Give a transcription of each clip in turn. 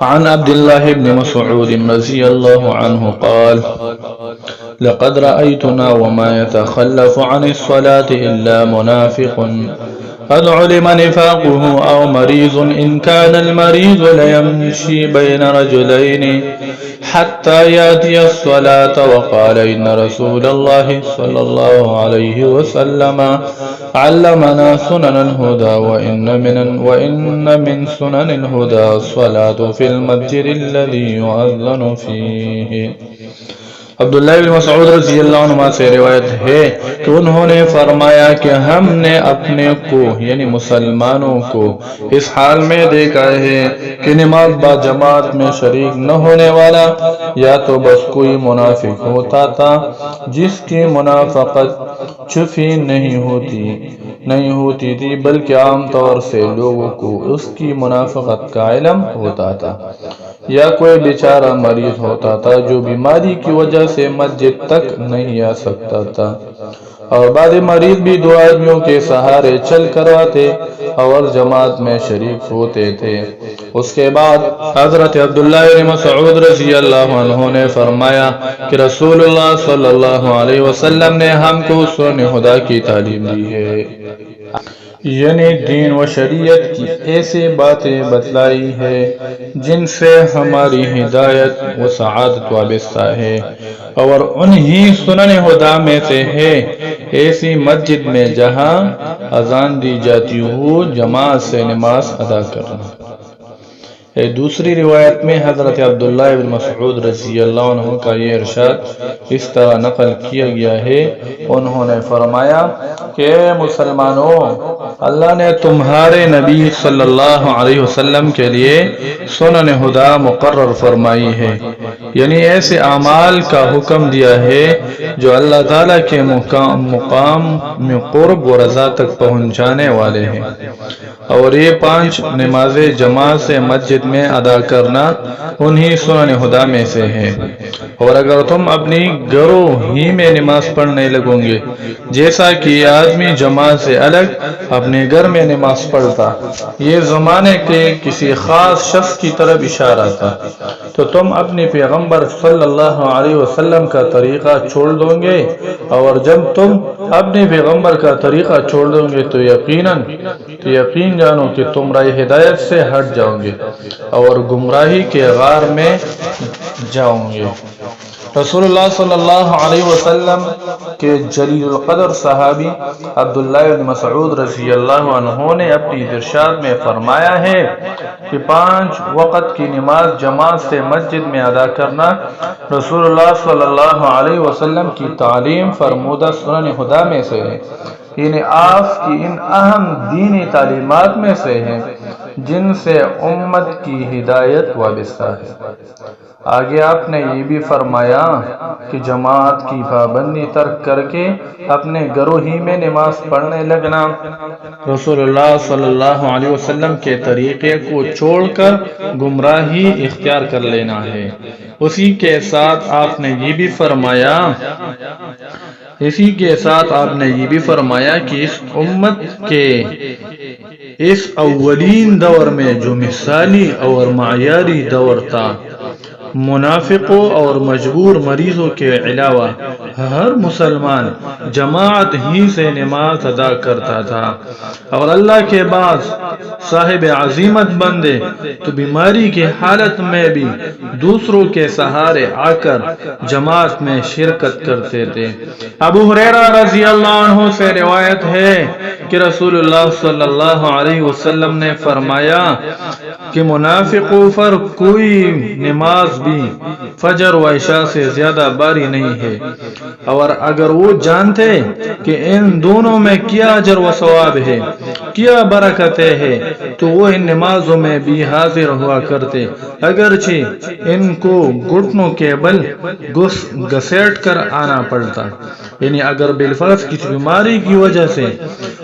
عن عبد الله بن مسعود رضي الله عنه قال لقد رأيتنا وما يتخلف عن الصلاة إلا منافق قد علم نفاقه أو مريض إن كان المريض ليمشي بين رجلين حتى يأتي الصلاة. وقال إن رسول الله صلى الله عليه وسلم علمنا سنن الهدى وإن من سنن الهدى الصلاة في المسجد الذي يؤذن فيه. عبداللہ بن مسعود رضی اللہ عنہ سے روایت ہے کہ انہوں نے فرمایا کہ ہم نے اپنے کو یعنی مسلمانوں کو اس حال میں دیکھا ہے کہ نماز با جماعت میں شریک نہ ہونے والا یا تو بس کوئی منافق ہوتا تھا جس کی منافقت چھپی نہیں ہوتی تھی بلکہ عام طور سے لوگوں کو اس کی منافقت کا علم ہوتا تھا، یا کوئی بیچارہ مریض ہوتا تھا جو بیماری کی وجہ سے مسجد تک نہیں آ سکتا تھا، اور بعض مریض بھی دو آدمیوں کے سہارے چل کر آتے اور جماعت میں شریک ہوتے تھے۔ اس کے بعد حضرت عبداللہ بن مسعود رضی اللہ عنہ نے فرمایا کہ رسول اللہ صلی اللہ علیہ وسلم نے ہم کو سنن خدا کی تعلیم دی ہے، یعنی دین و شریعت کی ایسی باتیں بتلائی ہے جن سے ہماری ہدایت و سعادت وابستہ ہے، اور انہی سنن خدا میں سے ہے ایسی مسجد میں جہاں اذان دی جاتی ہو جماعت سے نماز ادا کرنا۔ دوسری روایت میں حضرت عبداللہ بن مسعود رضی اللہ عنہ کا یہ ارشاد اس طرح نقل کیا گیا ہے، انہوں نے فرمایا کہ مسلمانوں، اللہ نے تمہارے نبی صلی اللہ علیہ وسلم کے لیے سنن خدا مقرر فرمائی ہے، یعنی ایسے اعمال کا حکم دیا ہے جو اللہ تعالیٰ کے مقام میں قرب و رضا تک پہنچانے والے ہیں، اور یہ 5 نمازیں جماعت سے مسجد میں ادا کرنا انہی سنن خدا میں سے ہے۔ اور اگر تم اپنی گھروں ہی میں نماز پڑھنے لگو گے جیسا کہ آدمی جماعت سے الگ اپنے گھر میں نماز پڑھتا، یہ زمانے کے کسی خاص شخص کی طرف اشارہ تھا، تو تم اپنے پیغمبر صلی اللہ علیہ وسلم کا طریقہ چھوڑ دو گے، اور جب تم اپنے پیغمبر کا طریقہ چھوڑ دو گے تو یقین جانو کہ تم راہ ہدایت سے ہٹ جاؤ گے اور گمراہی کے غار میں جاؤ گے۔ رسول اللہ صلی اللہ علیہ وسلم کے جلیل القدر صحابی عبداللہ بن مسعود رضی اللہ عنہ نے اپنی ارشاد میں فرمایا ہے کہ 5 وقت کی نماز جماعت سے مسجد میں ادا کرنا رسول اللہ صلی اللہ علیہ وسلم کی تعلیم فرمودہ سنن خدا میں سے ہے، یعنی آپ کی ان اہم دینی تعلیمات میں سے ہے جن سے امت کی ہدایت وابستہ ہے۔ آگے آپ نے یہ بھی فرمایا کہ جماعت کی پابندی ترک کر کے اپنے گھروں ہی میں نماز پڑھنے لگنا رسول اللہ صلی اللہ علیہ وسلم کے طریقے کو چھوڑ کر گمراہی اختیار کر لینا ہے۔ اسی کے ساتھ آپ نے یہ بھی فرمایا کہ اس امت کے اس اولین دور میں جو مثالی اور معیاری دور تھا، منافقوں اور مجبور مریضوں کے علاوہ ہر مسلمان جماعت ہی سے نماز ادا کرتا تھا، اور اللہ کے بعد صاحب عزیمت بندے تو بیماری کی حالت میں بھی دوسروں کے سہارے آ کر جماعت میں شرکت کرتے تھے۔ ابو ہریرہ رضی اللہ عنہ سے روایت ہے کہ رسول اللہ صلی اللہ علیہ وسلم نے فرمایا کہ منافقوں پر کوئی نماز بھی فجر و عشاء سے زیادہ باری نہیں ہے، اور اگر وہ جانتے کہ ان دونوں میں کیا اجر و ثواب ہے، کیا برکتیں ہے، تو وہ ان نمازوں میں بھی حاضر ہوا کرتے، اگرچہ ان کو گھٹنوں کے بل گھسیٹ کر آنا پڑتا، یعنی اگر بالفرض کسی بیماری کی وجہ سے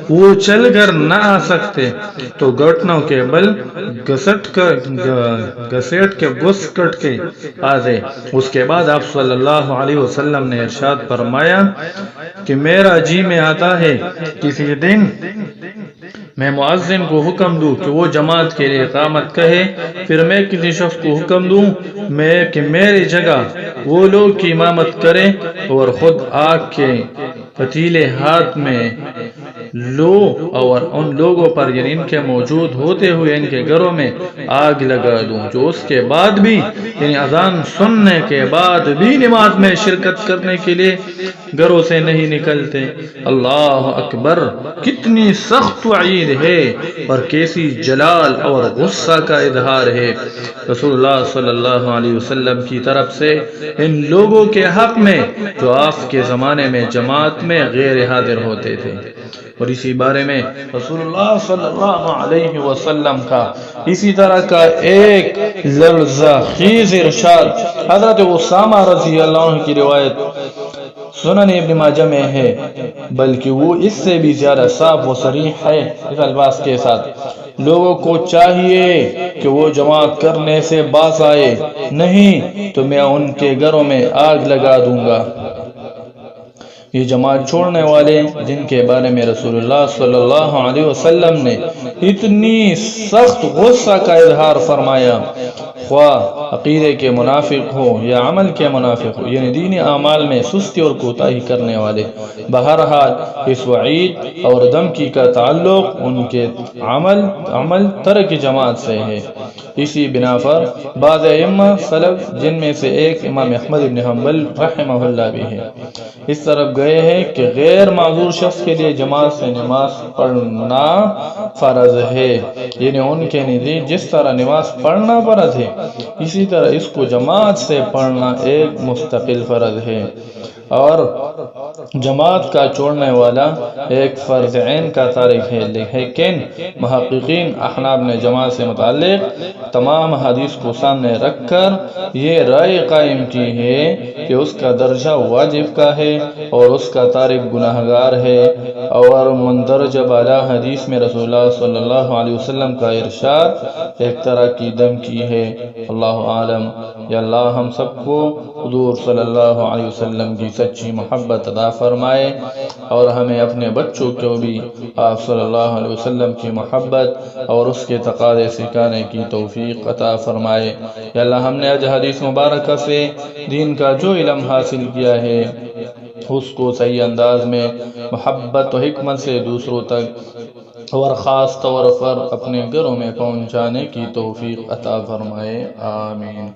وہ چل کر نہ آ سکتے تو گھٹنوں کے بل گھسیٹ کے گھس کٹ کے آتے۔ اس کے بعد آپ صلی اللہ علیہ وسلم نے ارشاد فرمایا کہ میرا جی میں آتا ہے کسی دن میں مؤذن کو حکم دوں کہ وہ جماعت کے لیے اقامت کہے، پھر میں کسی شخص کو حکم دوں کہ میری جگہ وہ لوگ کی امامت کریں، اور خود آگ کے پتیلے ہاتھ میں لو اور ان لوگوں پر یعنی ان کے موجود ہوتے ہوئے ان کے گھروں میں آگ لگا دوں جو اس کے بعد بھی یعنی اذان سننے کے بعد بھی نماز میں شرکت کرنے کے لیے گھروں سے نہیں نکلتے۔ اللہ اکبر، کتنی سخت وعید ہے اور کیسی جلال اور غصہ کا اظہار ہے رسول اللہ صلی اللہ علیہ وسلم کی طرف سے ان لوگوں کے حق میں جو آپ کے زمانے میں جماعت میں غیر حاضر ہوتے تھے۔ اور اسی بارے میں رسول اللہ صلی اللہ علیہ وسلم کا اسی طرح کا ایک لرزہ خیز ارشاد حضرت اسامہ رضی اللہ عنہ کی روایت سنن ابن ماجہ میں ہے، بلکہ وہ اس سے بھی زیادہ صاف و صریح ہے اس الفاظ کے ساتھ: لوگوں کو چاہیے کہ وہ جماعت کرنے سے باز آئے، نہیں تو میں ان کے گھروں میں آگ لگا دوں گا۔ یہ جماعت چھوڑنے والے جن کے بارے میں رسول اللہ صلی اللہ علیہ وسلم نے اتنی سخت غصہ کا اظہار فرمایا، خواہ عقیدے کے منافق ہو یا عمل کے منافق ہو، یعنی دینی اعمال میں سستی اور کوتاہی کرنے والے، بہرحال اس وعید اور دھمکی کا تعلق ان کے عمل ترک جماعت سے ہے۔ اسی بنا پر بعض ائمہ سلف جن میں سے ایک امام احمد بن حنبل رحمہ اللہ بھی ہے، اس طرف گئے ہیں کہ غیر معذور شخص کے لیے جماعت سے نماز پڑھنا فرض ہے، یعنی ان کے نزدیک جس طرح نماز پڑھنا فرض ہے اسی طرح اس کو جماعت سے پڑھنا ایک مستقل فرض ہے، اور جماعت کا چھوڑنے والا ایک فرض عین کا تارک ہے۔ لیکن محققین احناف نے جماعت سے متعلق تمام حدیث کو سامنے رکھ کر یہ رائے قائم کی ہے کہ اس کا درجہ واجب کا ہے اور اس کا تارک گناہ گار ہے، اور مندرجہ بالا حدیث میں رسول اللہ صلی اللہ علیہ وسلم کا ارشاد ایک طرح کی دھمکی ہے۔ اللہ عالم۔ یا اللہ ہم سب کو حضور صلی اللہ علیہ وسلم کی سچی محبت عطا فرمائے، اور ہمیں اپنے بچوں کو بھی آپ صلی اللہ علیہ وسلم کی محبت اور اس کے تقاضے سکھانے کی توفیق عطا فرمائے۔ یا اللہ ہم نے آج حدیث مبارکہ سے دین کا جو علم حاصل کیا ہے اس کو صحیح انداز میں محبت و حکمت سے دوسروں تک اور خاص طور پر اپنے گھروں میں پہنچانے کی توفیق عطا فرمائے، آمین۔